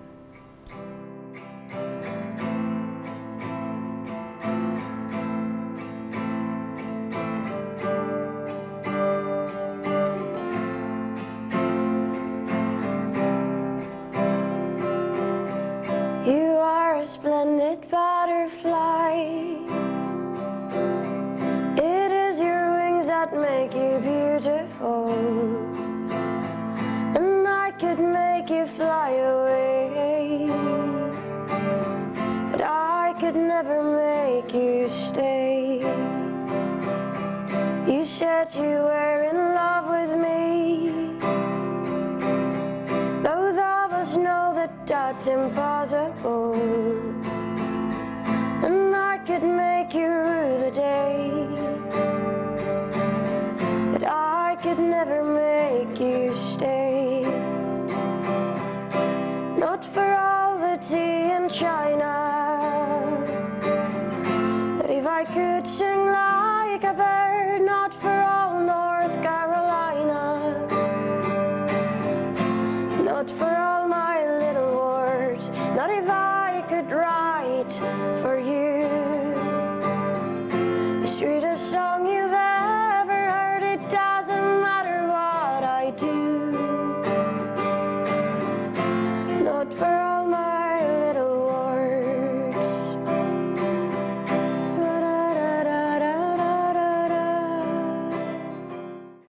You are a splendid butterfly. It is your wings that make you beautiful. And I could make you fly away, but I could never make you stay. You said you were in love with me. Both of us know that that's impossible. And I could make you rue the day, but I could never make you stay. Not for all the tea in China, but if I could sing like a bird, not for all North Carolina, not for all my little wars, not if